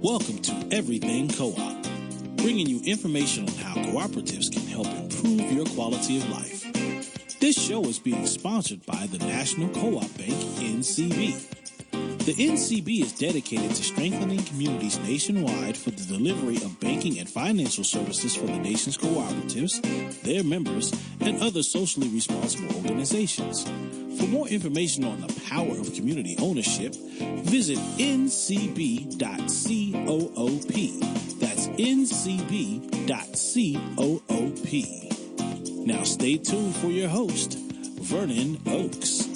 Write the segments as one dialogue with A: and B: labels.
A: Welcome to Everything Co-op, bringing you information on how cooperatives can help improve your quality of life. This show is being sponsored by the National Co-op Bank, NCB. The NCB is dedicated to strengthening communities nationwide for the delivery of banking and financial services for the nation's cooperatives, their members, and other socially responsible organizations. For more information on the power of community ownership, visit ncb.coop. That's ncb.coop. Now stay tuned for your host, Vernon Oakes.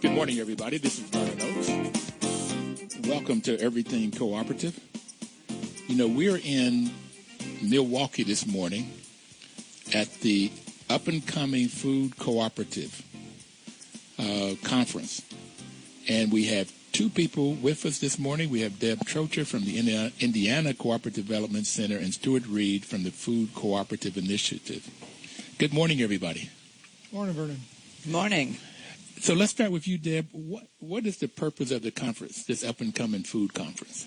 B: Good morning, everybody. This is Vernon Oakes. Welcome to Everything Cooperative. You know, we're in Milwaukee this morning at the up-and-coming food cooperative conference. And we have two people with us this morning. We have Deb Trocha from the Indiana Cooperative Development Center and Stuart Reid from the Food Cooperative Initiative. Good morning, everybody.
C: Morning, Vernon.
D: Morning.
B: So let's start with you, Deb. What is the purpose of the conference, this up-and-coming food conference?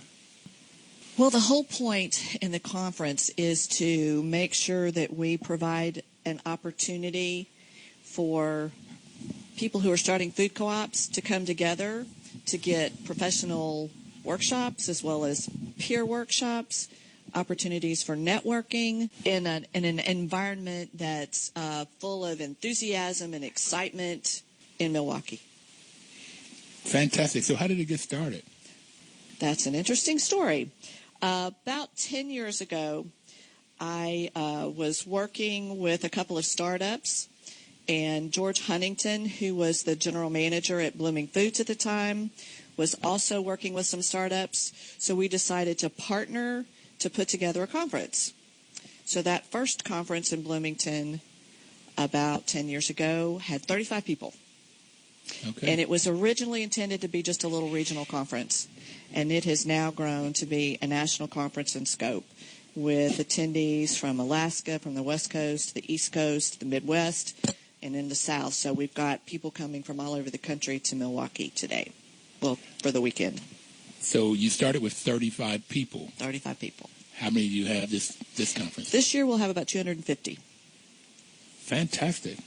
D: Well, the whole point in the conference is to make sure that we provide an opportunity for people who are starting food co-ops to come together to get professional workshops as well as peer workshops, opportunities for networking in an environment that's full of enthusiasm and excitement in Milwaukee.
B: Fantastic. So how did it get started?
D: That's an interesting story. About 10 years ago, I was working with a couple of startups, and George Huntington, who was the general manager at Blooming Foods at the time, was also working with some startups. So we decided to partner to put together a conference. So that first conference in Bloomington about 10 years ago had 35 people.
B: Okay.
D: And it was originally intended to be just a little regional conference, and it has now grown to be a national conference in scope with attendees from Alaska, from the West Coast, the East Coast, the Midwest, and in the South. So we've got people coming from all over the country to Milwaukee today, well, for the weekend.
B: So you started with 35 people.
D: 35 people.
B: How many do you have this conference?
D: This year we'll have about 250.
B: Fantastic.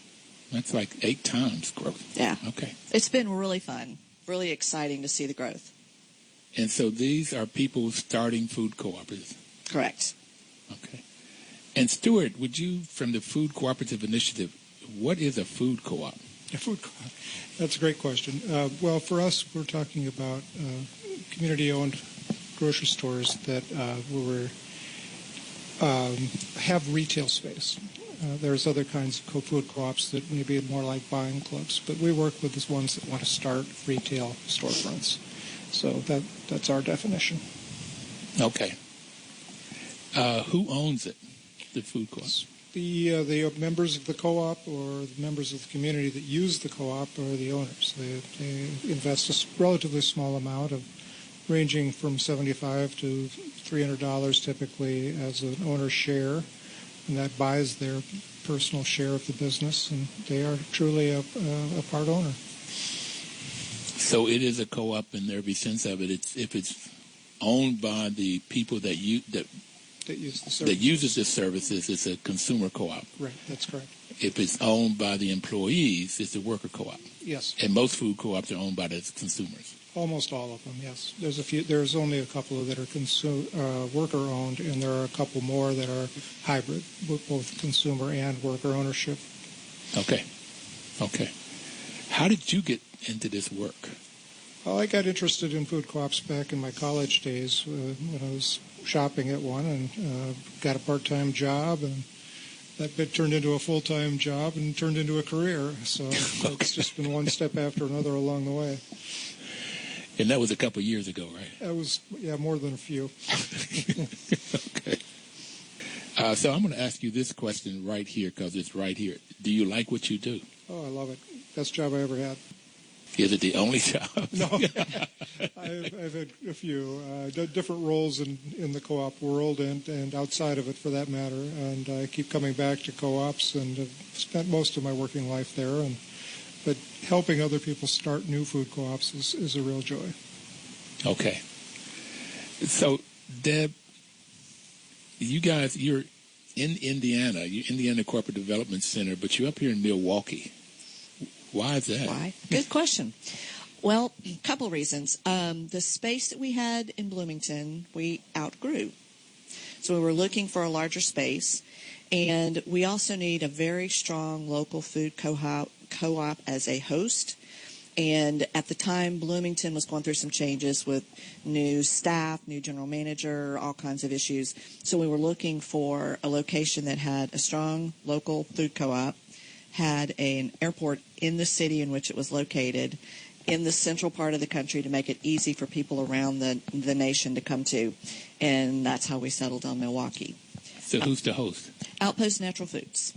B: That's like 8 times growth.
D: Yeah.
B: Okay.
D: It's been really fun, really exciting to see the growth.
B: And so these are people starting food cooperatives.
D: Correct.
B: Okay. And Stuart, would you, from the Food Cooperative Initiative, what is a food co-op?
C: A food co-op. That's a great question. Well, for us, we're talking about community-owned grocery stores that have retail space. There's other kinds of food co-ops that may be more like buying clubs, but we work with the ones that want to start retail storefronts. So that's our definition.
B: Okay. Who owns it, the food co-op?
C: The members of the co-op or the members of the community that use the co-op are the owners. They invest a relatively small amount, ranging from $75 to $300 typically as an owner share, and that buys their personal share of the business, and they are truly a part owner.
B: So it is a co-op in every sense of it. If it's owned by the people that use the services. That uses the services, it's a consumer co-op.
C: Right, that's correct.
B: If it's owned by the employees, it's a worker co-op.
C: Yes.
B: And most food co-ops are owned by the consumers. Almost
C: all of them, yes. There's a few. There's only a couple that are worker-owned, and there are a couple more that are hybrid, with both consumer and worker ownership.
B: Okay. How did you get into this work?
C: Well, I got interested in food co-ops back in my college days when I was shopping at one, and got a part-time job, and that bit turned into a full-time job and turned into a career. So it's just been one step after another along the way.
B: And that was a couple of years ago, right?
C: That was, more than a few.
B: Okay. So I'm going to ask you this question right here, because it's right here. Do you like what you do?
C: Oh, I love it. Best job I ever had.
B: Is it the only job?
C: No, I've had a few different roles in the co-op world and outside of it, for that matter. And I keep coming back to co-ops, and have spent most of my working life there. But helping other people start new food co-ops is a real joy.
B: Okay. So, Deb, you guys, you're in Indiana, you're Indiana Cooperative Development Center, but you're up here in Milwaukee. Why is that?
D: Why? Good question. Well, a couple reasons. The space that we had in Bloomington, we outgrew. So we were looking for a larger space, and we also need a very strong local food co-op as a host. And at the time, Bloomington was going through some changes with new staff, new general manager, all kinds of issues. So we were looking for a location that had a strong local food co-op, had an airport in the city in which it was located, in the central part of the country to make it easy for people around the nation to come to. And that's how we settled on Milwaukee.
B: So who's the host?
D: Outpost Natural Foods.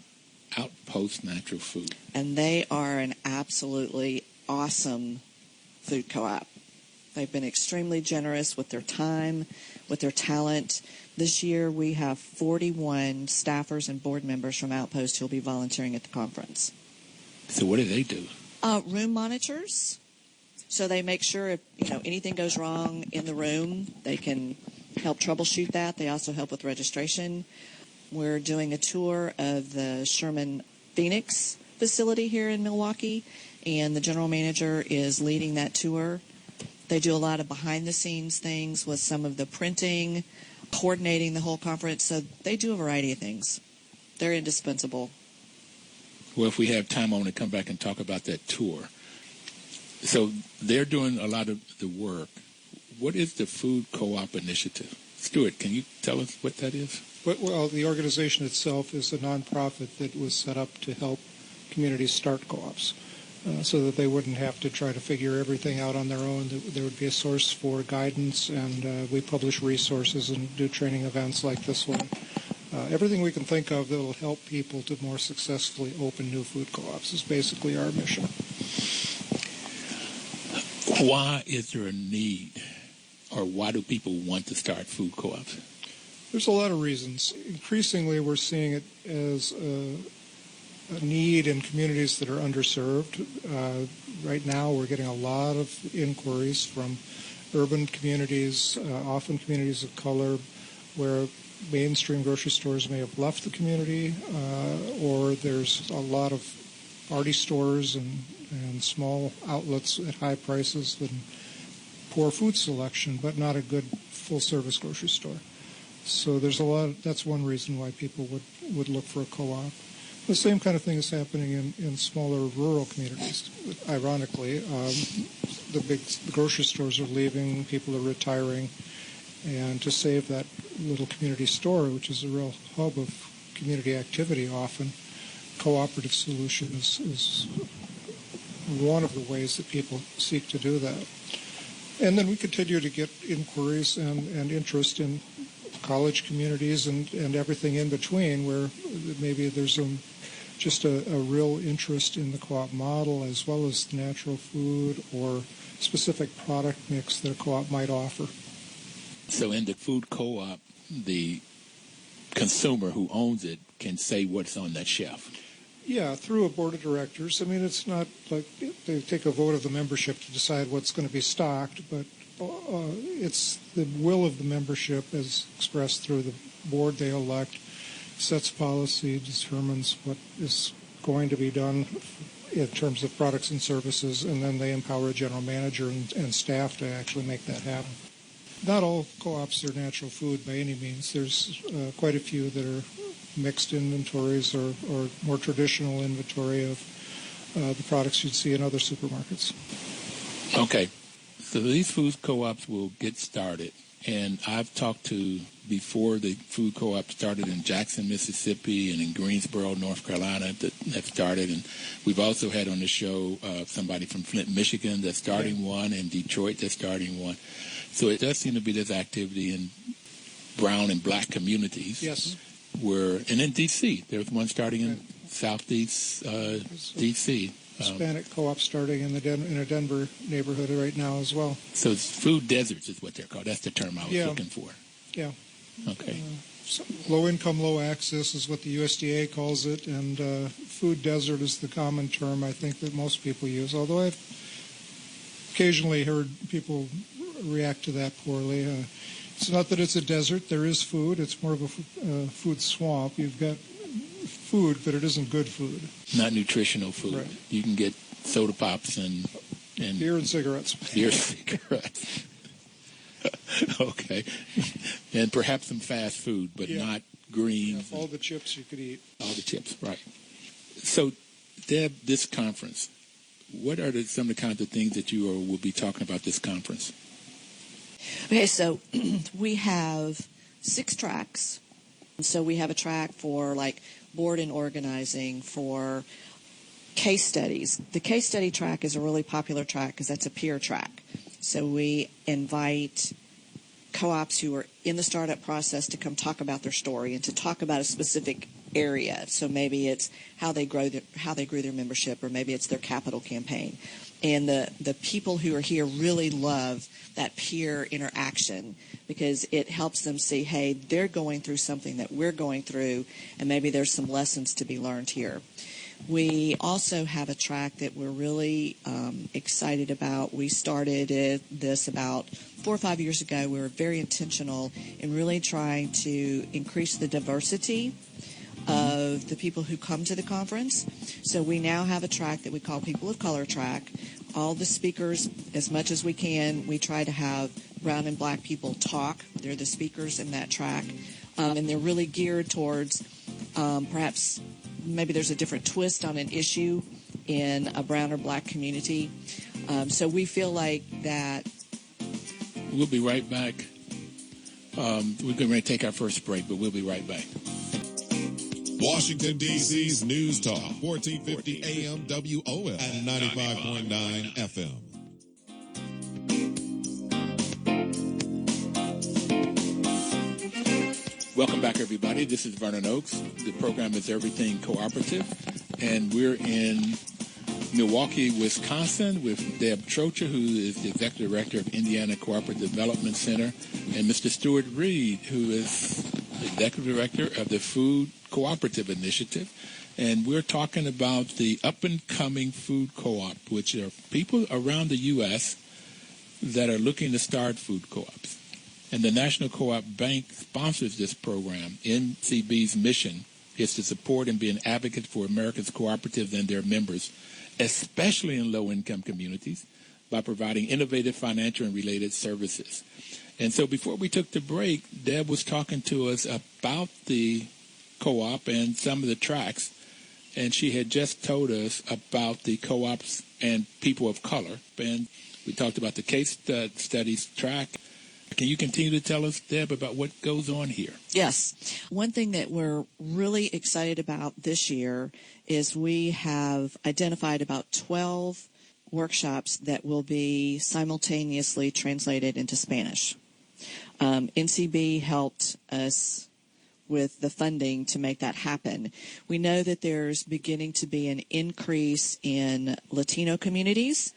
B: Outpost Natural Foods.
D: And they are an absolutely awesome food co-op. They've been extremely generous with their time, with their talent. This year we have 41 staffers and board members from Outpost who will be volunteering at the conference.
B: So what do they do?
D: Room monitors. So they make sure if anything goes wrong in the room, they can help troubleshoot that. They also help with registration. We're doing a tour of the Sherman Phoenix facility here in Milwaukee, and the general manager is leading that tour. They do a lot of behind-the-scenes things with some of the printing, coordinating the whole conference. So they do a variety of things. They're indispensable.
B: Well, if we have time, I want to come back and talk about that tour. So they're doing a lot of the work. What is the Food Co-op Initiative? Stuart, can you tell us what that is?
C: Well, the organization itself is a nonprofit that was set up to help communities start co-ops so that they wouldn't have to try to figure everything out on their own. There would be a source for guidance, and we publish resources and do training events like this one. Everything we can think of that will help people to more successfully open new food co-ops is basically our mission.
B: Why is there a need, or why do people want to start food co-ops?
C: There's a lot of reasons. Increasingly, we're seeing it as a need in communities that are underserved. Right now, we're getting a lot of inquiries from urban communities, often communities of color, where mainstream grocery stores may have left the community, or there's a lot of party stores and small outlets at high prices and poor food selection, but not a good full-service grocery store. So there's a lot. That's one reason why people would look for a co-op. The same kind of thing is happening in smaller rural communities. Ironically, the grocery stores are leaving, people are retiring, and to save that little community store, which is a real hub of community activity often, cooperative solution is one of the ways that people seek to do that. And then we continue to get inquiries and interest in college communities and everything in between, where maybe there's just a real interest in the co-op model as well as natural food or specific product mix that a co-op might offer.
B: So in the food co-op, the consumer who owns it can say what's on that shelf.
C: Yeah, through a board of directors. I mean, it's not like they take a vote of the membership to decide what's going to be stocked, but it's the will of the membership as expressed through the board they elect, sets policy, determines what is going to be done in terms of products and services, and then they empower a general manager and staff to actually make that happen. Not all co-ops are natural food by any means. There's quite a few that are mixed inventories or more traditional inventory of the products you'd see in other supermarkets.
B: Okay. So these food co-ops will get started. And I've talked to, before the food co-op started in Jackson, Mississippi, and in Greensboro, North Carolina, that started. And we've also had on the show somebody from Flint, Michigan that's starting one, and Detroit that's starting one. So it does seem to be this activity in brown and black communities.
C: Yes.
B: And in D.C., there's one starting in Southeast D.C.
C: Hispanic co-op starting in a Denver neighborhood right now as well.
B: So it's food deserts is what they're called. That's the term I was looking for.
C: Yeah.
B: Okay.
C: So low income, low access is what the USDA calls it, and food desert is the common term I think that most people use, although I've occasionally heard people react to that poorly. It's not that it's a desert. There is food. It's more of a food swamp. You've got food, but it isn't good food.
B: Not nutritional food.
C: Right.
B: You can get soda pops and
C: beer and cigarettes.
B: Beer and cigarettes. Okay. And perhaps some fast food, but not greens.
C: Yeah, all the chips you could eat.
B: All the chips, right. So, Deb, this conference, what are some of the kinds of things that you will be talking about this conference?
D: Okay, so we have 6 tracks. So we have a track for like board and organizing, for case studies. The case study track is a really popular track because that's a peer track. So we invite co-ops who are in the startup process to come talk about their story and to talk about a specific area. So maybe it's how they grew their membership, or maybe it's their capital campaign. And the people who are here really love that peer interaction because it helps them see, hey, they're going through something that we're going through, and maybe there's some lessons to be learned here. We also have a track that we're really excited about. We started this about 4 or 5 years ago. We were very intentional in really trying to increase the diversity of the people who come to the conference. So we now have a track that we call People of Color track. All the speakers, as much as we can, we try to have brown and black people talk. They're the speakers in that track. And they're really geared towards perhaps maybe there's a different twist on an issue in a brown or black community. So we feel like that.
B: We'll be right back. We're going to take our first break, but we'll be right back.
E: Washington, D.C.'s News Talk, 1450 AM WOL and 95.9 FM.
B: Welcome back, everybody. This is Vernon Oakes. The program is Everything Cooperative, and we're in Milwaukee, Wisconsin, with Deb Trocha, who is the Executive Director of Indiana Cooperative Development Center, and Mr. Stuart Reid, who is the Executive Director of the Food Cooperative Initiative. And we're talking about the up-and-coming food co-op, which are people around the U.S. that are looking to start food co-ops. And the National Co-op Bank sponsors this program. NCB's mission is to support and be an advocate for America's cooperatives and their members, especially in low-income communities, by providing innovative financial and related services. And so before we took the break, Deb was talking to us about the co-op and some of the tracks, and she had just told us about the co-ops and people of color. And we talked about the case studies track. Can you continue to tell us, Deb, about what goes on here?
D: Yes. One thing that we're really excited about this year is we have identified about 12 workshops that will be simultaneously translated into Spanish. NCB helped us with the funding to make that happen. We know that there's beginning to be an increase in Latino communities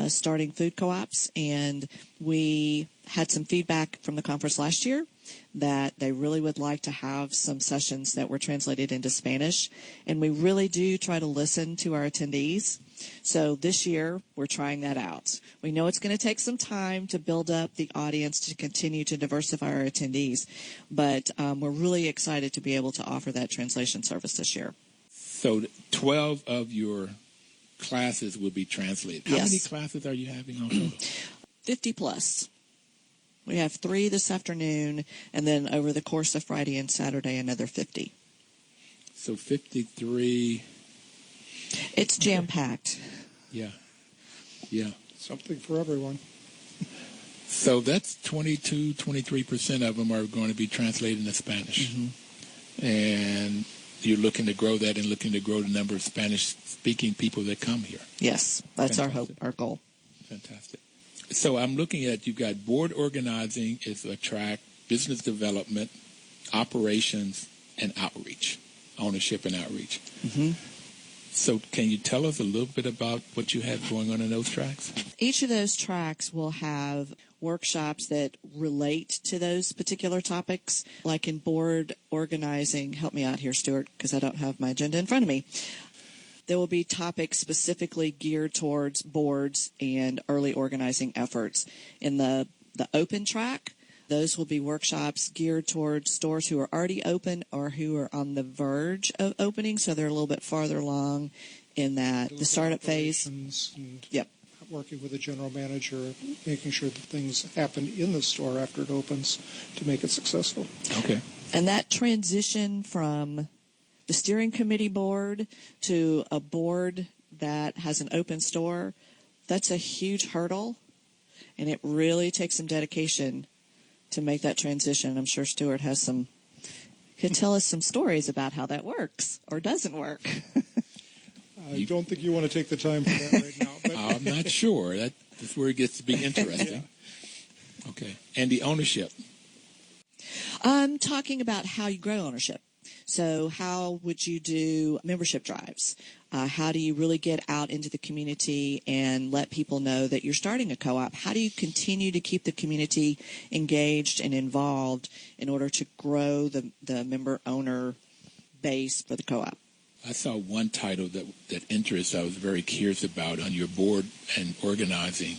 D: starting food co-ops, and we had some feedback from the conference last year that they really would like to have some sessions that were translated into Spanish, and we really do try to listen to our attendees. So this year, we're trying that out. We know it's going to take some time to build up the audience to continue to diversify our attendees, but we're really excited to be able to offer that translation service this year.
B: So 12 of your classes will be translated. How many classes are you having also?
D: 50 plus. We have 3 this afternoon, and then over the course of Friday and Saturday, another 50.
B: So 53.
D: It's jam-packed.
B: Yeah.
C: Something for everyone.
B: So that's 23% of them are going to be translated into Spanish. Mm-hmm. And you're looking to grow that and looking to grow the number of Spanish-speaking people that come here.
D: Yes, that's our hope, our goal.
B: Fantastic. So I'm looking at, you've got board organizing is a track, business development, operations, and outreach, ownership and outreach. Mm-hmm. So can you tell us a little bit about what you have going on in those tracks?
D: Each of those tracks will have workshops that relate to those particular topics. Like in board organizing, help me out here, Stuart, because I don't have my agenda in front of me. There will be topics specifically geared towards boards and early organizing efforts. In the open track, those will be workshops geared towards stores who are already open or who are on the verge of opening, so they're a little bit farther along in the startup phase. Yep.
C: Working with the general manager, making sure that things happen in the store after it opens to make it successful.
B: Okay.
D: And that transition from the steering committee board to a board that has an open store, that's a huge hurdle, and it really takes some dedication to make that transition. I'm sure Stuart could tell us some stories about how that works or doesn't work.
C: I don't think you want to take the time for that right now. But
B: I'm not sure. That's where it gets to be interesting. Yeah. Okay. And the ownership.
D: I'm talking about how you grow ownership. So how would you do membership drives? How do you really get out into the community and let people know that you're starting a co-op? How do you continue to keep the community engaged and involved in order to grow the member owner base for the co-op?
B: I saw one title that interests I was very curious about on your board and organizing.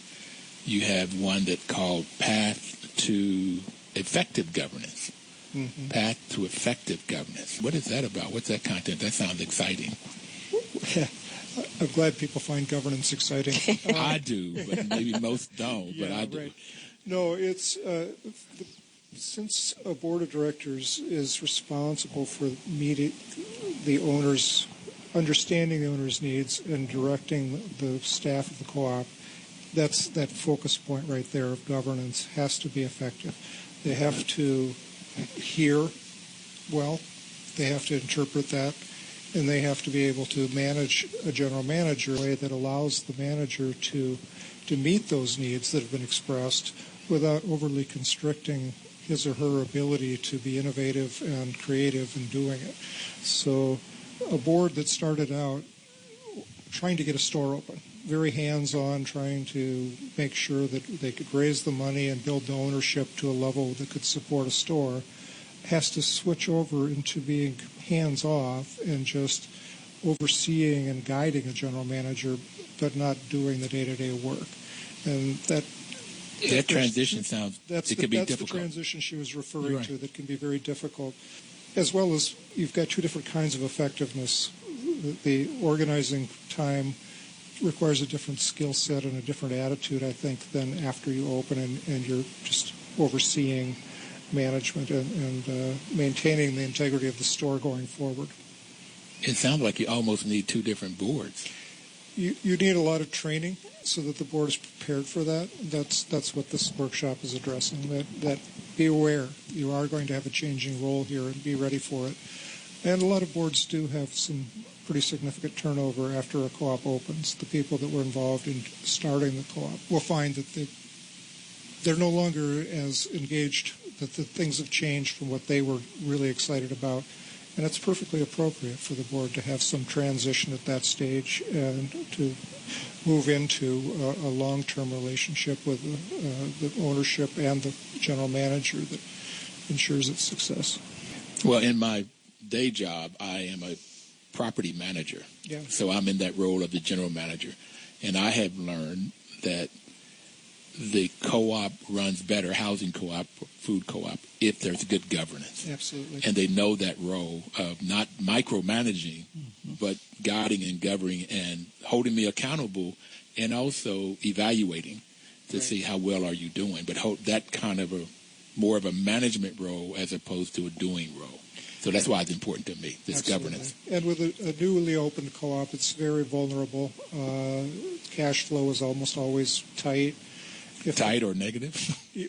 B: You have one that called Path to Effective Governance. Mm-hmm. Path to Effective Governance. What is that about? What's that content? That sounds exciting.
C: I'm glad people find governance exciting.
B: I do, but maybe most don't, but I do. Right.
C: No, it's since a board of directors is responsible for meeting the owner's, understanding the owner's needs and directing the staff of the co-op, that's that focus point right there of governance has to be effective. They have to hear well, they have to interpret that, and they have to be able to manage a general manager in a way that allows the manager to meet those needs that have been expressed without overly constricting his or her ability to be innovative and creative in doing it. So a board that started out trying to get a store open, very hands-on, trying to make sure that they could raise the money and build the ownership to a level that could support a store, has to switch over into being hands-off and just overseeing and guiding a general manager, but not doing the day-to-day work. And that
B: transition sounds, it could be difficult.
C: That's the transition she was referring to that can be very difficult, as well as you've got two different kinds of effectiveness. The organizing time requires a different skill set and a different attitude, I think, than after you open and you're just overseeing management and maintaining the integrity of the store going forward.
B: It sounds like you almost need two different boards.
C: You need a lot of training so that the board is prepared for that. That's what this workshop is addressing, that be aware you are going to have a changing role here and be ready for it. And a lot of boards do have some pretty significant turnover after a co-op opens. The people that were involved in starting the co-op will find that they're no longer as engaged, that the things have changed from what they were really excited about. And it's perfectly appropriate for the board to have some transition at that stage and to move into a long-term relationship with the ownership and the general manager that ensures its success.
B: Well, in my day job, I am a property manager.
C: Yeah.
B: So I'm in that role of the general manager. And I have learned that the co-op runs better, housing co-op, food co-op, if there's good governance.
C: Absolutely.
B: And they know that role of not micromanaging, but guiding and governing and holding me accountable and also evaluating to see how well are you doing. But that kind of more of a management role as opposed to a doing role. So that's why it's important to me, this governance.
C: And with a newly opened co-op, it's very vulnerable. Cash flow is almost always tight.
B: Tight or negative?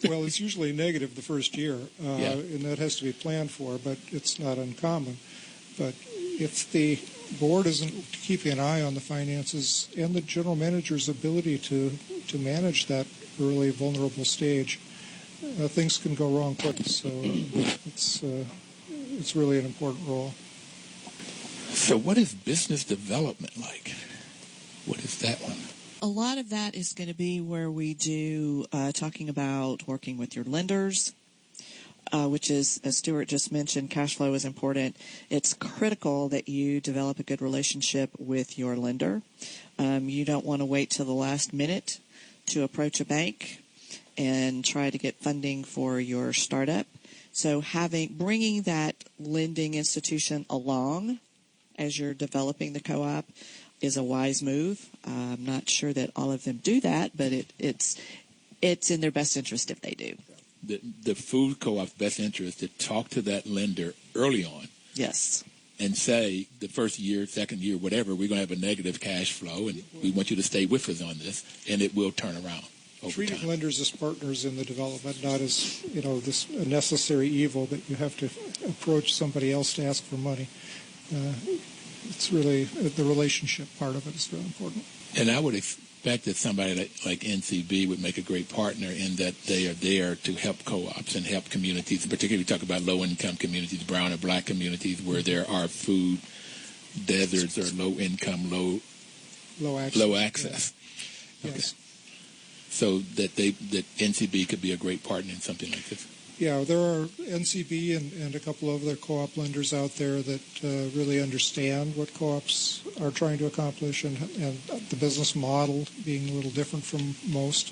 C: Well, it's usually negative the first year, and that has to be planned for, but it's not uncommon. But if the board isn't keeping an eye on the finances and the general manager's ability to manage that early vulnerable stage, things can go wrong quick. So it's really an important role.
B: So what is business development like? What is that one?
D: A lot of that is going to be where we do talking about working with your lenders, which is, as Stuart just mentioned, cash flow is important. It's critical that you develop a good relationship with your lender. You don't want to wait till the last minute to approach a bank and try to get funding for your startup. So bringing that lending institution along as you're developing the co-op is a wise move. I'm not sure that all of them do that, but it's in their best interest if they do.
B: The food co-op's best interest to talk to that lender early on.
D: Yes.
B: And say the first year, second year, whatever, we're going to have a negative cash flow, and we want you to stay with us on this, and it will turn around over
C: Treating
B: time.
C: lenders as partners in the development, not as, this necessary evil that you have to approach somebody else to ask for money. It's really the relationship part of it is very important.
B: And I would expect that somebody like NCB would make a great partner in that they are there to help co-ops and help communities, particularly we talk about low-income communities, brown and black communities, where there are food deserts or low-income, low access.
C: Yeah.
B: Okay.
C: Yes.
B: So that NCB could be a great partner in something like this.
C: Yeah, there are NCB and a couple of other co-op lenders out there that really understand what co-ops are trying to accomplish, and the business model being a little different from most,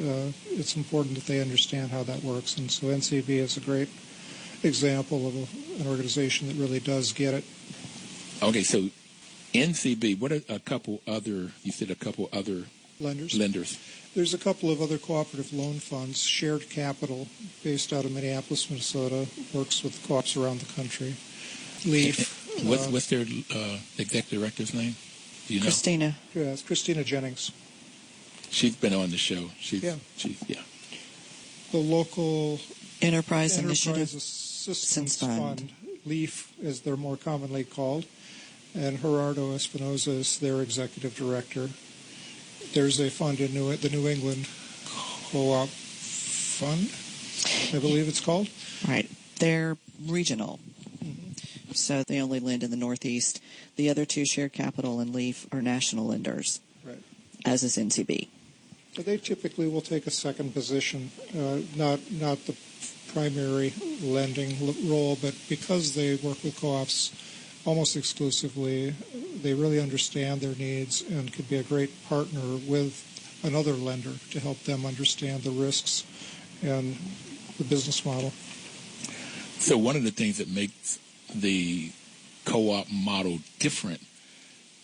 C: it's important that they understand how that works. And so NCB is a great example of an organization that really does get it.
B: Okay, so NCB, what are you said a couple other lenders?
C: There's a couple of other cooperative loan funds. Shared Capital, based out of Minneapolis, Minnesota, works with co-ops around the country. Leaf.
B: What's their executive director's name? Do you know?
D: Christina.
C: Yeah, it's Christina Jennings.
B: She's been on the show. She's.
C: The local
D: Enterprise
C: Enterprise Assistance Fund, LEAF, as they're more commonly called, and Gerardo Espinoza is their executive director. There's a fund in the New England Co-op Fund, I believe it's called.
D: Right. They're regional. Mm-hmm. So they only lend in the Northeast. The other two, Shared Capital and Leaf, are national lenders,
C: right,
D: as is NCB.
C: But they typically will take a second position, not the primary lending role, but because they work with co-ops almost exclusively, they really understand their needs and could be a great partner with another lender to help them understand the risks and the business model.
B: So one of the things that makes the co-op model different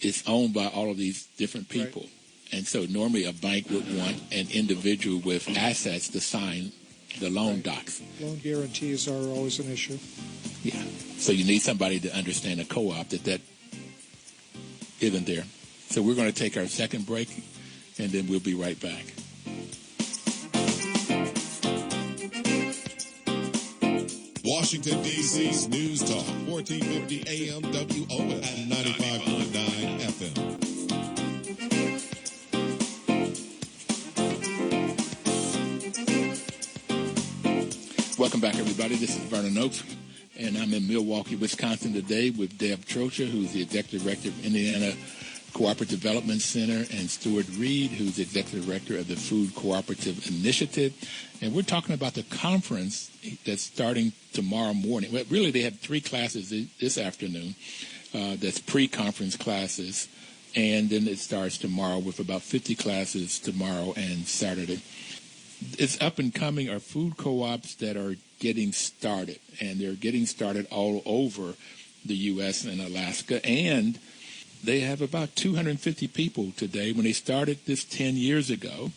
B: is owned by all of these different people. Right. And so normally a bank would want an individual with assets to sign the loan docs.
C: Loan guarantees are always an issue.
B: Yeah. So you need somebody to understand a co-op that isn't there. So we're going to take our second break, and then we'll be right back.
E: Washington, D.C.'s News Talk, 1450 AM WOS and 95.9 FM.
B: Welcome back, everybody. This is Vernon Oakes, and I'm in Milwaukee, Wisconsin today with Deb Trocha, who's the Executive Director of Indiana Cooperative Development Center, and Stuart Reid, who's the Executive Director of the Food Cooperative Initiative. And we're talking about the conference that's starting tomorrow morning. Well, really, they have 3 classes this afternoon. That's pre-conference classes, and then it starts tomorrow with about 50 classes tomorrow and Saturday. It's up and coming are food co-ops that are getting started, and they're getting started all over the U.S. and Alaska, and they have about 250 people today. When they started this 10 years ago,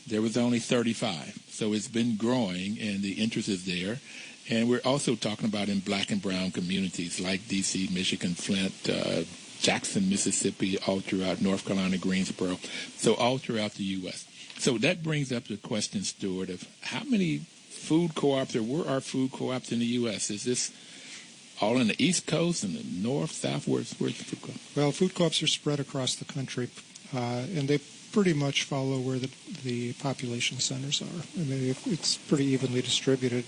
B: there was only 35. So it's been growing, and the interest is there. And we're also talking about in black and brown communities like D.C., Michigan, Flint, Jackson, Mississippi, all throughout North Carolina, Greensboro, so all throughout the U.S. So that brings up the question, Stuart, of how many food co-ops, or where are food co-ops in the U.S.? Is this all in the East Coast and the North, South? Where's the food co-op?
C: Well, food co-ops are spread across the country, and they pretty much follow where the population centers are. I mean, it's pretty evenly distributed,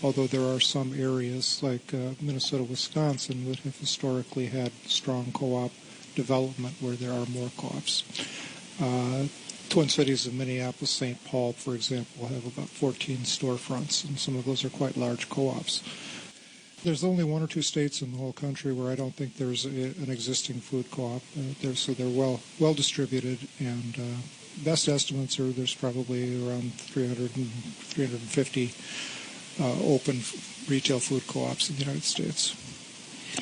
C: although there are some areas like Minnesota, Wisconsin that have historically had strong co-op development where there are more co-ops. Twin Cities and Minneapolis, St. Paul, for example, have about 14 storefronts, and some of those are quite large co-ops. There's only 1 or 2 states in the whole country where I don't think there's an existing food co-op. So they're well distributed, and best estimates are there's probably around 300 and 350 open retail food co-ops in the United States.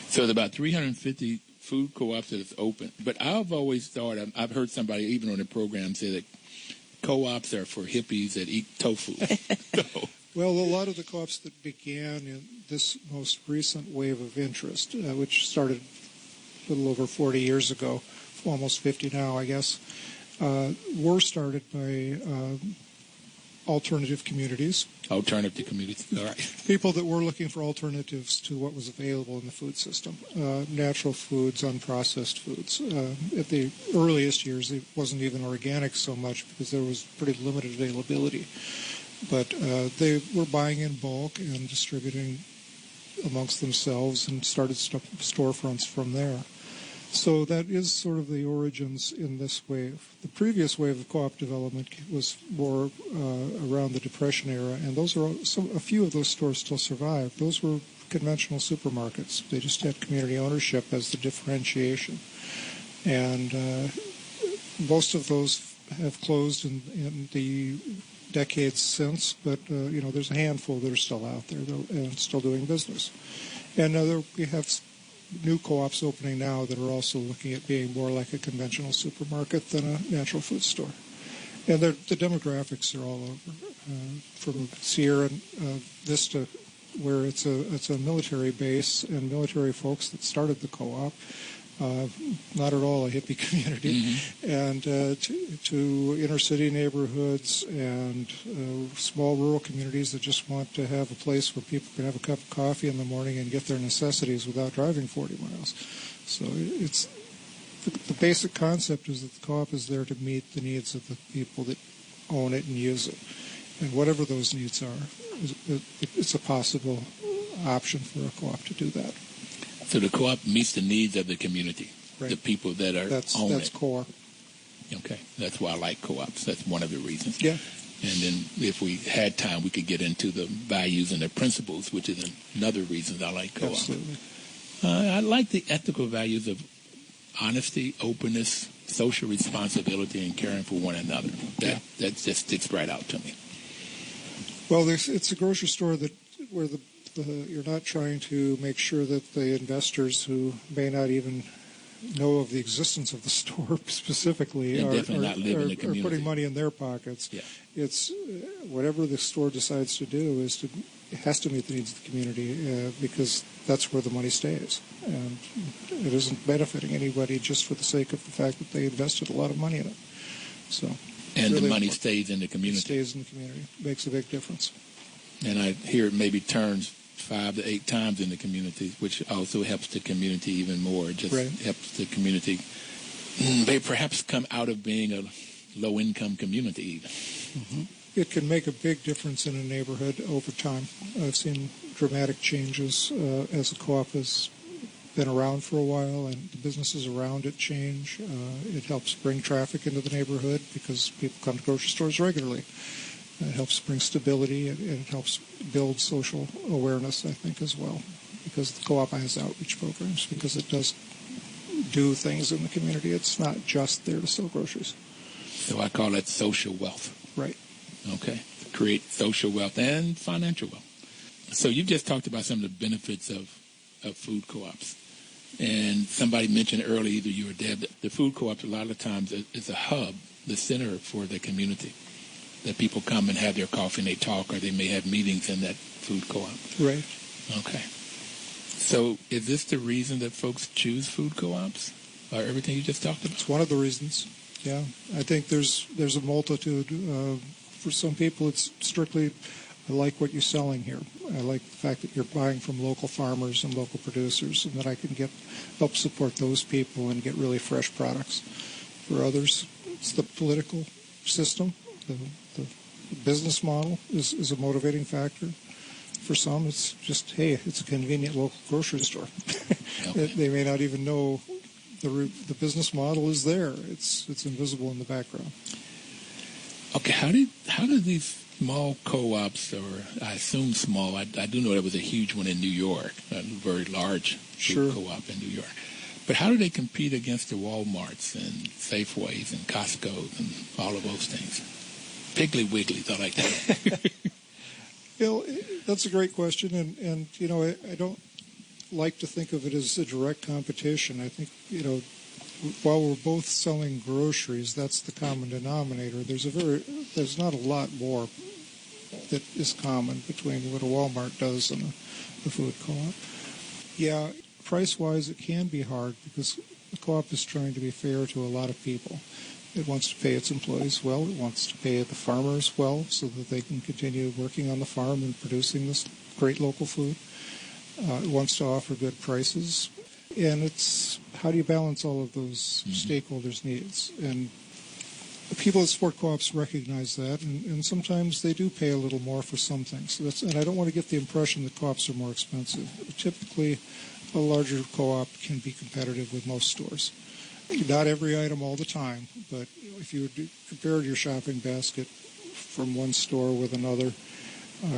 B: So there's about 350 food co-ops that is open. But I've always thought, I've heard somebody even on the program say that co-ops are for hippies that eat tofu. So.
C: Well, a lot of the co-ops that began in this most recent wave of interest, which started a little over 40 years ago, almost 50 now, I guess, were started by alternative communities.
B: Alternative communities, all right.
C: People that were looking for alternatives to what was available in the food system. Natural foods, unprocessed foods. At the earliest years, it wasn't even organic so much because there was pretty limited availability. But they were buying in bulk and distributing amongst themselves and started storefronts from there. So that is sort of the origins in this wave. The previous wave of co-op development was more around the Depression era, and those are a few of those stores still survive. Those were conventional supermarkets. They just had community ownership as the differentiation. And most of those have closed in the decades since, but there's a handful that are still out there and still doing business. And we have new co-ops opening now that are also looking at being more like a conventional supermarket than a natural food store. And the demographics are all over, from Sierra Vista, where it's a military base and military folks that started the co-op. Not at all a hippie community, and to inner city neighborhoods and small rural communities that just want to have a place where people can have a cup of coffee in the morning and get their necessities without driving 40 miles. So it's the basic concept is that the co-op is there to meet the needs of the people that own it and use it. And whatever those needs are, it's a possible option for a co-op to do that.
B: So the co-op meets the needs of the community, right. The people that are own it.
C: That's core.
B: Okay, that's why I like co-ops. That's one of the reasons.
C: Yeah.
B: And then if we had time, we could get into the values and the principles, which is another reason I like co-op.
C: Absolutely.
B: I like the ethical values of honesty, openness, social responsibility, and caring for one another. That just sticks right out to me.
C: Well, it's a grocery store where you're not trying to make sure that the investors who may not even know of the existence of the store specifically are putting money in their pockets. Yeah. It's whatever the store decides to do it has to meet the needs of the community because that's where the money stays. And it isn't benefiting anybody just for the sake of the fact that they invested a lot of money in it. So.
B: And really the money stays in the community.
C: It stays in the community. Makes a big difference.
B: And I hear it maybe turns 5 to 8 times in the community, which also helps the community even more. It just helps the community. They perhaps come out of being a low-income community even.
C: Mm-hmm. It can make a big difference in a neighborhood over time. I've seen dramatic changes as the co-op has been around for a while and the businesses around it change. It helps bring traffic into the neighborhood because people come to grocery stores regularly. It helps bring stability and it helps build social awareness, I think, as well, because the co-op has outreach programs, because it does do things in the community. It's not just there to sell groceries.
B: So I call it social wealth.
C: Right.
B: Okay. Create social wealth and financial wealth. So you've just talked about some of the benefits of food co-ops. And somebody mentioned earlier, either you or Deb, that the food co-ops a lot of times is a hub, the center for the community. That people come and have their coffee and they talk, or they may have meetings in that food co-op.
C: Right.
B: Okay. So is this the reason that folks choose food co-ops, or everything you just talked about?
C: It's one of the reasons, yeah. I think there's a multitude. For some people, it's strictly, I like what you're selling here. I like the fact that you're buying from local farmers and local producers, and that I can help support those people and get really fresh products. For others, it's the political system. The business model is a motivating factor. For some, it's just, hey, it's a convenient local grocery store. Okay. They may not even know the business model is there. It's invisible in the background.
B: Okay, how did these small co-ops, or I assume small, I do know there was a huge one in New York, a very large food co-op in New York. But how do they compete against the Walmarts and Safeways and Costco's and all of those things? Piggly Wigglies, I like that.
C: That's a great question, and I don't like to think of it as a direct competition. I think, while we're both selling groceries, that's the common denominator. There's not a lot more that is common between what a Walmart does and a food co-op. Yeah, price-wise, it can be hard because the co-op is trying to be fair to a lot of people. It wants to pay its employees well. It wants to pay the farmers well so that they can continue working on the farm and producing this great local food. It wants to offer good prices. And it's how do you balance all of those stakeholders' needs? And the people that support co-ops recognize that, and sometimes they do pay a little more for some things. And I don't want to get the impression that co-ops are more expensive. Typically, a larger co-op can be competitive with most stores. Not every item all the time, but if you compare your shopping basket from one store with another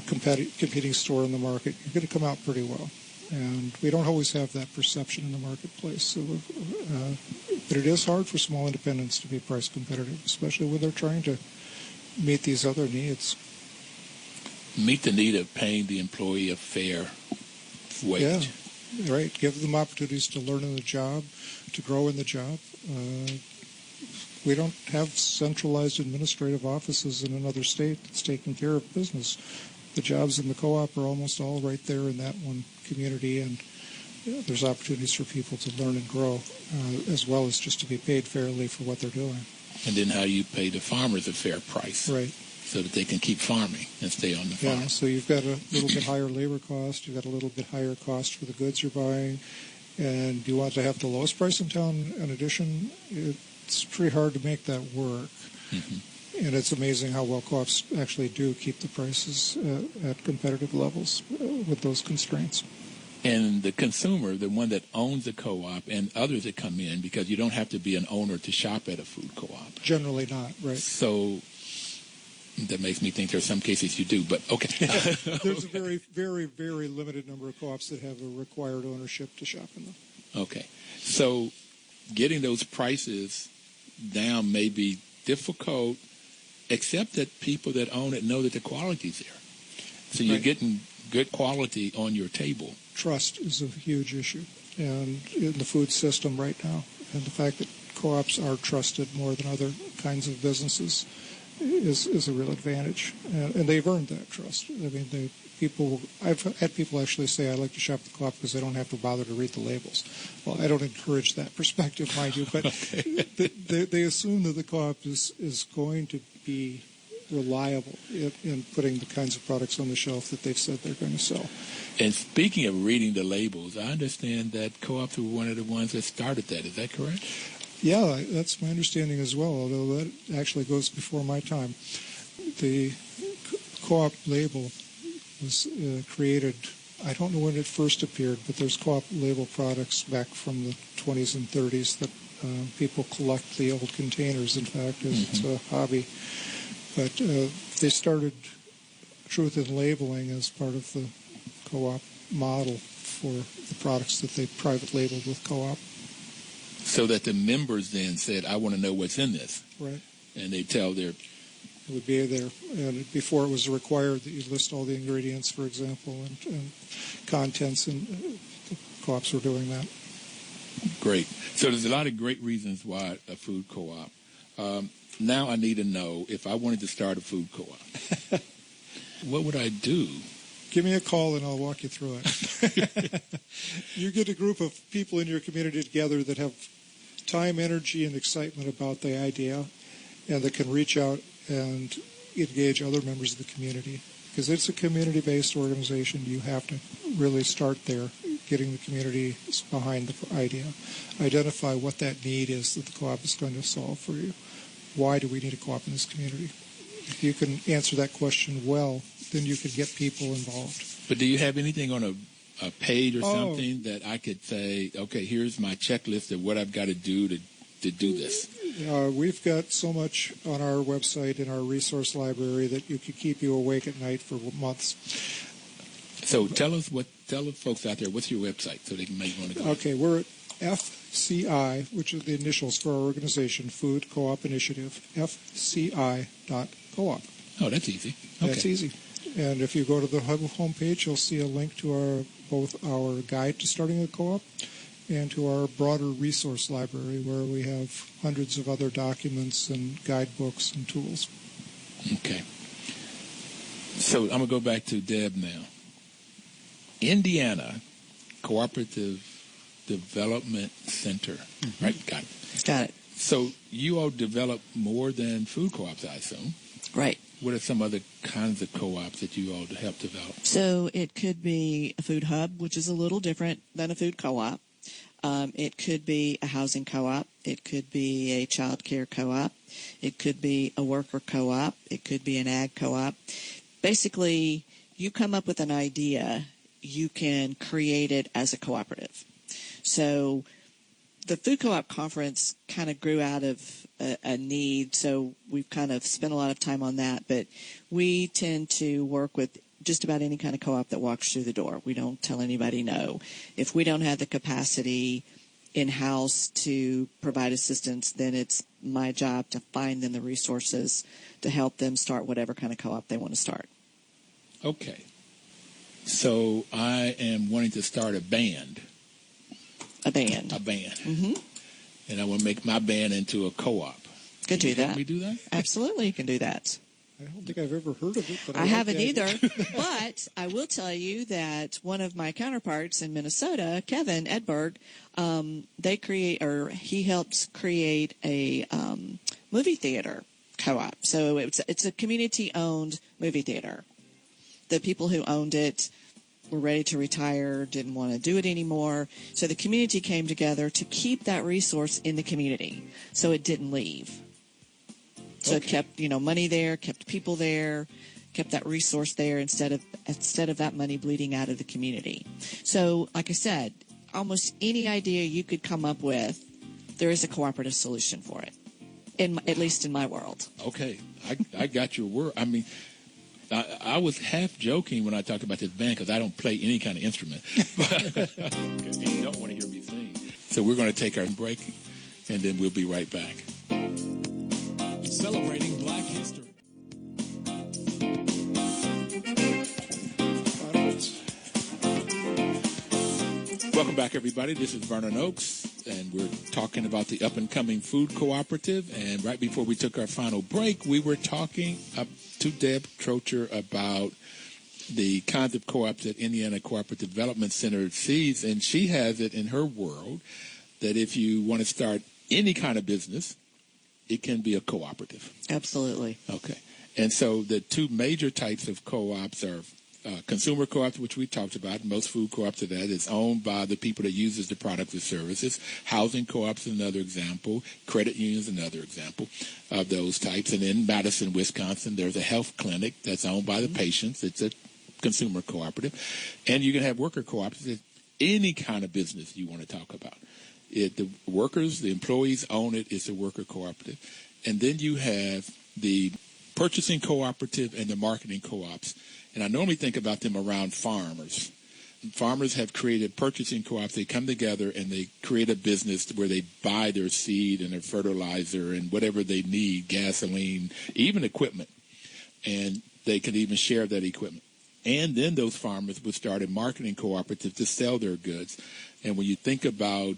C: competing store in the market, you're going to come out pretty well. And we don't always have that perception in the marketplace. So, but it is hard for small independents to be price competitive, especially when they're trying to meet these other needs.
B: Meet the need of paying the employee a fair wage.
C: Yeah, right. Give them opportunities to learn in the job, to grow in the job. We don't have centralized administrative offices in another state that's taking care of business. The jobs in the co-op are almost all right there in that one community, and there's opportunities for people to learn and grow, as well as just to be paid fairly for what they're doing.
B: And then how you pay the farmers a fair price.
C: Right.
B: So that they can keep farming and stay on the farm.
C: Yeah, so you've got a little bit higher labor cost, you've got a little bit higher cost for the goods you're buying, and you want to have the lowest price in town in addition. It's pretty hard to make that work. Mm-hmm. And it's amazing how well co-ops actually do keep the prices at competitive levels with those constraints.
B: And the consumer, the one that owns the co-op, and others that come in, because you don't have to be an owner to shop at a food co-op.
C: Generally not, right.
B: So that makes me think there's some cases you do, but okay.
C: There's a very, very, very limited number of co-ops that have a required ownership to shop in them. Okay.
B: So getting those prices down may be difficult, except that people that own it know that the quality's there. So you're getting good quality on your table.
C: Trust is a huge issue and in the food system right now. And the fact that co-ops are trusted more than other kinds of businesses is a real advantage. And they've earned that trust. I mean, I've had people actually say, I like to shop at the co-op because I don't have to bother to read the labels. Well, I don't encourage that perspective, mind you, but they assume that the co-op is going to be reliable in putting the kinds of products on the shelf that they've said they're going to sell.
B: And speaking of reading the labels, I understand that co-ops were one of the ones that started that. Is that correct?
C: Yeah, that's my understanding as well, although that actually goes before my time. The co-op label was created, I don't know when it first appeared, but there's co-op label products back from the 20s and 30s that people collect the old containers, in fact, as it's a hobby. But they started truth in labeling as part of the co-op model for the products that they private labeled with co-op.
B: So that the members then said, I want to know what's in this.
C: Right.
B: And they tell their...
C: It would be there. And before it was required that you list all the ingredients, for example, and contents, and the co-ops were doing that.
B: Great. So there's a lot of great reasons why a food co-op. Now I need to know, if I wanted to start a food co-op, what would I do?
C: Give me a call and I'll walk you through it. You get a group of people in your community together that have time, energy, and excitement about the idea, and that can reach out and engage other members of the community. Because it's a community-based organization, you have to really start there, getting the community behind the idea. Identify what that need is that the co-op is going to solve for you. Why do we need a co-op in this community? If you can answer that question well, then you can get people involved.
B: But do you have anything on a page or something that I could say, okay, here's my checklist of what I've got to do to do this?
C: We've got so much on our website in our resource library that you could keep you awake at night for months.
B: So tell the folks out there, what's your website so they may want to go?
C: Okay, we're at FCI, which is the initials for our organization, Food Co-op Initiative, fci.coop.
B: Oh, that's easy. Okay.
C: That's easy. And if you go to the homepage, you'll see a link to both our guide to starting a co-op and to our broader resource library where we have hundreds of other documents and guidebooks and tools.
B: Okay. So I'm going to go back to Deb now. Indiana Cooperative Development Center. Mm-hmm. Right? Got it.
D: Got it.
B: So you all develop more than food co-ops, I assume.
D: Right.
B: What are some other kinds of co-ops that you all help develop?
D: So it could be a food hub, which is a little different than a food co-op. It could be a housing co-op. It could be a child care co-op. It could be a worker co-op. It could be an ag co-op. Basically, you come up with an idea, you can create it as a cooperative. So the Food Co-op Conference kind of grew out of a need, so we've kind of spent a lot of time on that. But we tend to work with just about any kind of co-op that walks through the door. We don't tell anybody no. If we don't have the capacity in-house to provide assistance, then it's my job to find them the resources to help them start whatever kind of co-op they want to start.
B: Okay. So I am wanting to start a band.
D: A band.
B: Mm-hmm. And I want to make my band into a co-op.
D: Could do that.
B: Can we do that?
D: Absolutely, you can do that.
C: I don't think I've ever heard of it. But
D: I haven't either. But I will tell you that one of my counterparts in Minnesota, Kevin Edberg, he helped create a movie theater co-op. So it's a community-owned movie theater. The people who owned it were ready to retire, didn't want to do it anymore. So the community came together to keep that resource in the community so it didn't leave. So It kept, money there, kept people there, kept that resource there instead of that money bleeding out of the community. So, like I said, almost any idea you could come up with, there is a cooperative solution for it, at least in my world.
B: Okay. I got your word. I mean, I was half joking when I talked about this band because I don't play any kind of instrument. And you don't want to hear me sing. So we're going to take our break, and then we'll be right back.
A: Celebrating Black History.
B: Welcome back, everybody. This is Vernon Oakes, and we're talking about the up-and-coming food cooperative. And right before we took our final break, we were talking to Deb Trocha about the kinds of co-ops that Indiana Cooperative Development Center sees, and she has it in her world that if you want to start any kind of business, it can be a cooperative.
D: Absolutely.
B: Okay. And so the two major types of co-ops are consumer co-ops, which we talked about. Most food co-ops are that. It's owned by the people that uses the products or services. Housing co-ops is another example. Credit unions another example of those types. And in Madison, Wisconsin, there's a health clinic that's owned by the patients. It's a consumer cooperative. And you can have worker cooperatives. Any kind of business you want to talk about. The workers, the employees own it. It's a worker cooperative. And then you have the purchasing cooperative and the marketing co-ops. And I normally think about them around farmers. Farmers have created purchasing co-ops. They come together and they create a business where they buy their seed and their fertilizer and whatever they need, gasoline, even equipment. And they can even share that equipment. And then those farmers would start a marketing cooperative to sell their goods. And when you think about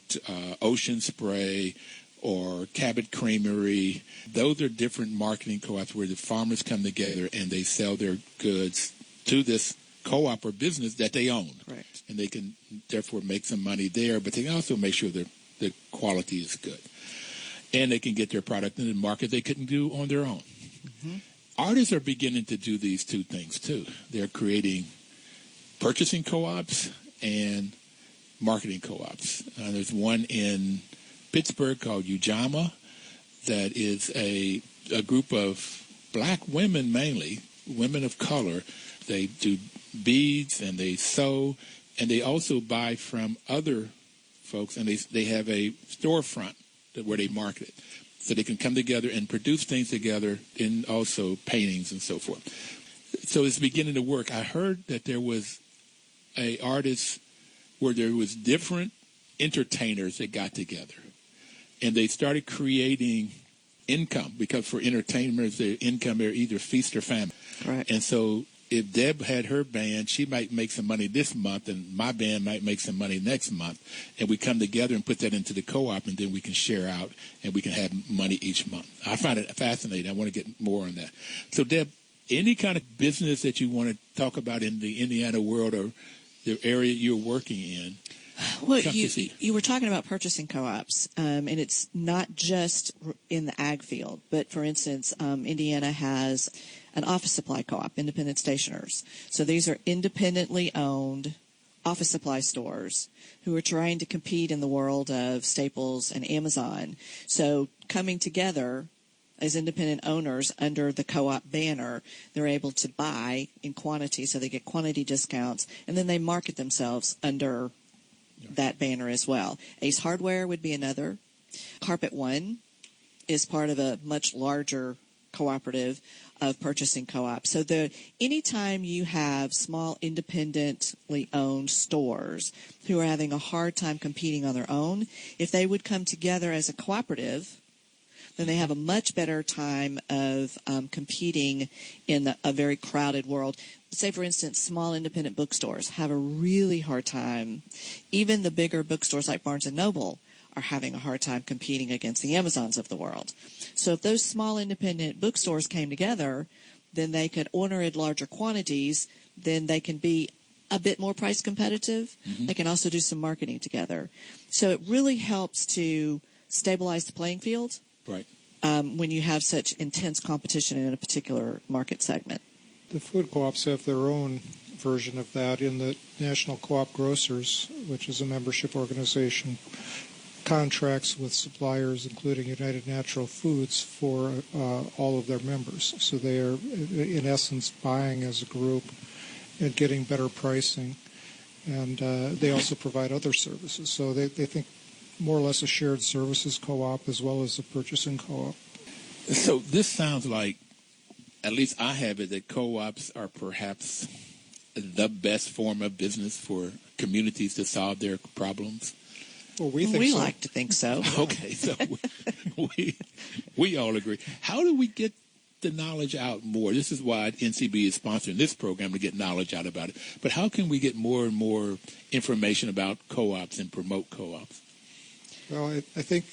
B: Ocean Spray or Cabot Creamery, those are different marketing co-ops where the farmers come together and they sell their goods to this co-op or business that they own.
D: Right.
B: And they can therefore make some money there, but they can also make sure the quality is good. And they can get their product in the market they couldn't do on their own. Mm-hmm. Artists are beginning to do these two things too. They're creating purchasing co-ops and marketing co-ops. There's one in Pittsburgh called Ujamaa that is a group of black women, mainly women of color. They do beads and they sew, and they also buy from other folks, and they have a storefront where they market it. so they can come together and produce things together, and also paintings and so forth. So it's beginning to work. I heard that there was a artist where there was different entertainers that got together, and they started creating income, because for entertainers, their income are either feast or famine.
D: Right.
B: And so if Deb had her band, she might make some money this month, and my band might make some money next month. And we come together and put that into the co-op, and then we can share out, and we can have money each month. I find it fascinating. I want to get more on that. So, Deb, any kind of business that you want to talk about in the Indiana world or the area you're working in?
D: Well, you were talking about purchasing co-ops, and it's not just in the ag field. But, for instance, Indiana has an office supply co-op, independent stationers. So these are independently owned office supply stores who are trying to compete in the world of Staples and Amazon. So coming together as independent owners under the co-op banner, they're able to buy in quantity, so they get quantity discounts, and then they market themselves under that banner as well. Ace Hardware would be another. Carpet One is part of a much larger cooperative of purchasing co-ops. So anytime you have small independently owned stores who are having a hard time competing on their own, if they would come together as a cooperative, then they have a much better time of competing in a very crowded world. Say, for instance, small independent bookstores have a really hard time. Even the bigger bookstores like Barnes & Noble are having a hard time competing against the Amazons of the world. So if those small independent bookstores came together, then they could order in larger quantities, then they can be a bit more price competitive. Mm-hmm. They can also do some marketing together. So it really helps to stabilize the playing field.
B: Right.
D: When you have such intense competition in a particular market segment.
C: The food co-ops have their own version of that in the National Co-op Grocers, which is a membership organization, contracts with suppliers, including United Natural Foods, for all of their members. So they are, in essence, buying as a group and getting better pricing. And they also provide other services. So they think more or less a shared services co-op as well as a purchasing co-op.
B: So this sounds like, at least I have it, that co-ops are perhaps the best form of business for communities to solve their problems.
C: Well, we think so.
D: Like to think so.
B: Okay, so we all agree. How do we get the knowledge out more? This is why NCB is sponsoring this program, to get knowledge out about it. But how can we get more and more information about co-ops and promote co-ops?
C: Well, I think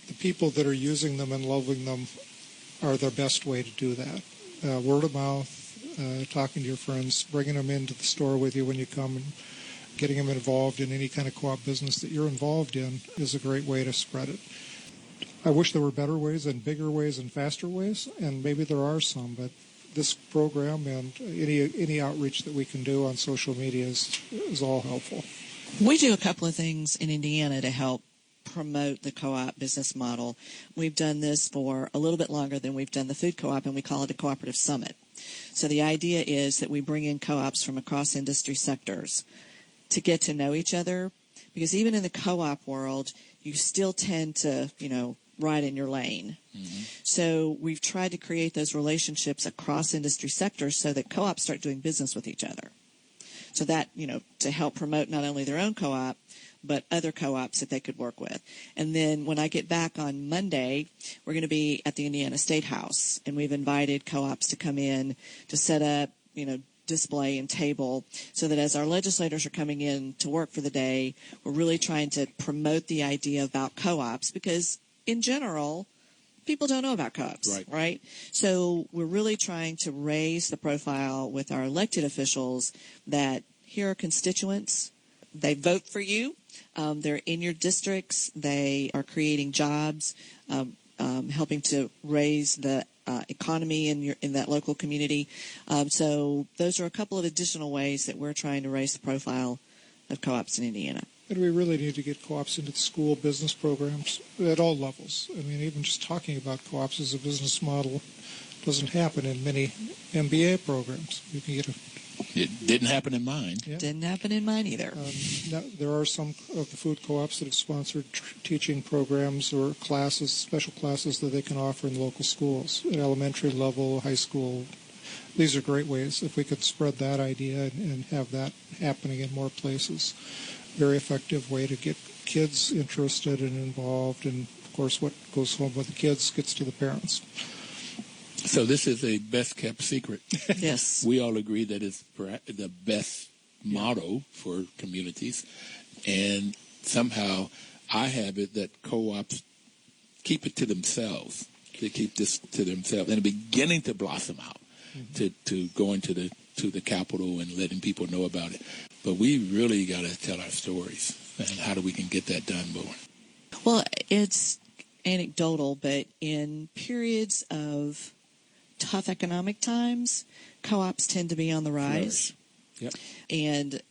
C: the people that are using them and loving them are the best way to do that. Word of mouth, talking to your friends, bringing them into the store with you when you come, and getting them involved in any kind of co-op business that you're involved in is a great way to spread it. I wish there were better ways and bigger ways and faster ways, and maybe there are some, but this program and any outreach that we can do on social media is all helpful.
D: We do a couple of things in Indiana to help promote the co-op business model. We've done this for a little bit longer than we've done the food co-op, and we call it a cooperative summit. So the idea is that we bring in co-ops from across industry sectors to get to know each other, because even in the co-op world, you still tend to, ride in your lane. Mm-hmm. So we've tried to create those relationships across industry sectors so that co-ops start doing business with each other. So that, to help promote not only their own co-op, but other co-ops that they could work with. And then when I get back on Monday, we're going to be at the Indiana State House, and we've invited co-ops to come in to set up, display and table, so that as our legislators are coming in to work for the day, we're really trying to promote the idea about co-ops, because in general, people don't know about co-ops, right? So we're really trying to raise the profile with our elected officials that here are constituents. They vote for you. They're in your districts. They are creating jobs, helping to raise the economy in that local community. So those are a couple of additional ways that we're trying to raise the profile of co-ops in Indiana.
C: And we really need to get co-ops into the school business programs at all levels. I mean, even just talking about co-ops as a business model doesn't happen in many MBA programs. You can get a
B: It didn't happen in mine.
C: Yeah.
D: Didn't happen in mine either.
C: Now, there are some of the food co-ops that have sponsored teaching programs or classes, special classes that they can offer in local schools, at elementary level, high school. These are great ways if we could spread that idea and have that happening in more places. Very effective way to get kids interested and involved, and of course what goes home with the kids gets to the parents.
B: So this is a best-kept secret.
D: Yes.
B: We all agree that it's the best motto for communities, and somehow I have it that co-ops keep it to themselves. They keep this to themselves, and it's beginning to blossom out to going to the Capitol and letting people know about it. But we really got to tell our stories, and how do we can get that done more?
D: Well, it's anecdotal, but in periods of tough economic times, co-ops tend to be on the rise.
B: Yep.
D: And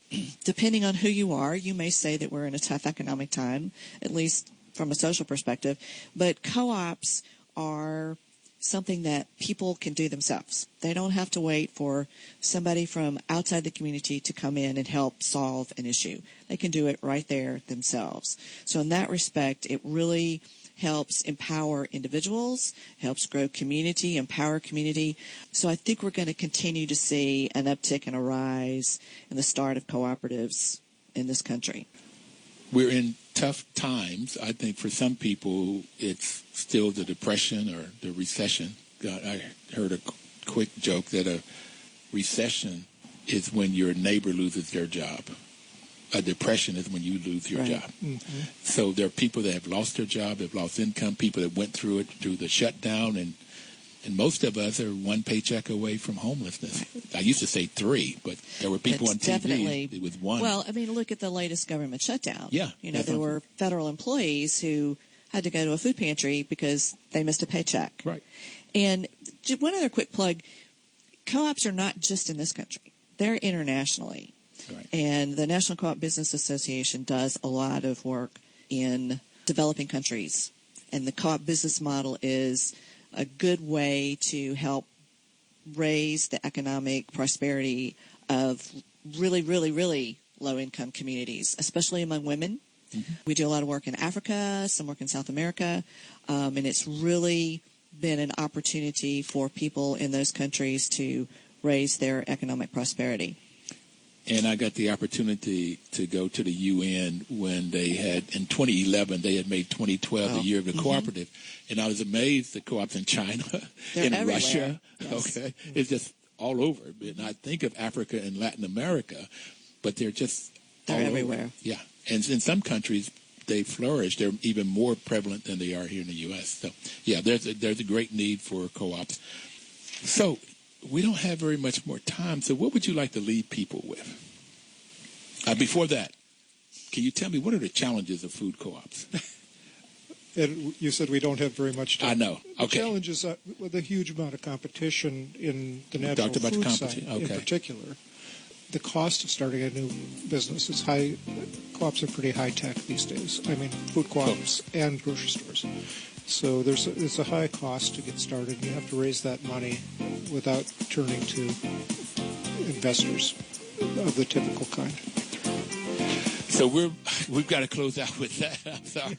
D: depending on who you are, you may say that we're in a tough economic time, at least from a social perspective. But co-ops are something that people can do themselves. They don't have to wait for somebody from outside the community to come in and help solve an issue. They can do it right there themselves. So in that respect, it really helps empower individuals, helps grow community, empower community. So I think we're going to continue to see an uptick and a rise in the start of cooperatives in this country.
B: We're in tough times. I think for some people, it's still the depression or the recession. I heard a quick joke that a recession is when your neighbor loses their job. A depression is when you lose your job. Mm-hmm. So there are people that have lost their job, have lost income, people that went through it, through the shutdown, and most of us are one paycheck away from homelessness. I used to say 3, but there were people on TV.
D: Definitely.
B: It was 1.
D: Well, I mean, look at the latest government shutdown.
B: Yeah.
D: You know, there were federal employees who had to go to a food pantry because they missed a paycheck.
B: Right.
D: And one other quick plug, co-ops are not just in this country. They're internationally.
B: Right.
D: And the National Co-op Business Association does a lot of work in developing countries. And the co-op business model is a good way to help raise the economic prosperity of really, really, really low-income communities, especially among women. Mm-hmm. We do a lot of work in Africa, some work in South America, and it's really been an opportunity for people in those countries to raise their economic prosperity.
B: And I got the opportunity to go to the UN when they had, in 2011, they had made 2012 the year of the cooperative. And I was amazed at co-ops in China, in
D: everywhere.
B: Russia.
D: Yes.
B: Okay. It's just all over. And I think of Africa and Latin America, but they're just
D: They're
B: all
D: everywhere.
B: Over. Yeah. And in some countries, they flourish. They're even more prevalent than they are here in the U.S. So, yeah, there's a great need for co-ops. So, we don't have very much more time, so what would you like to leave people with? Before that, can you tell me what are the challenges of food co-ops?
C: And you said we don't have very much time.
B: I know. Okay.
C: The challenge is with a huge amount of competition in the natural food side in particular. The cost of starting a new business is high. Co-ops are pretty high-tech these days. I mean, food co-ops and grocery stores. So there's a high cost to get started. You have to raise that money without turning to investors of the typical kind.
B: So we've got to close out with that. I'm sorry.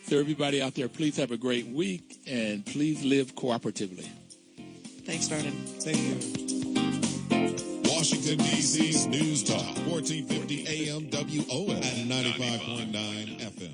B: So everybody out there, please have a great week, and please live cooperatively.
D: Thanks, Vernon.
C: Thank you.
E: Washington, D.C.'s News Talk, 1450 AM WOS and 95.9 FM.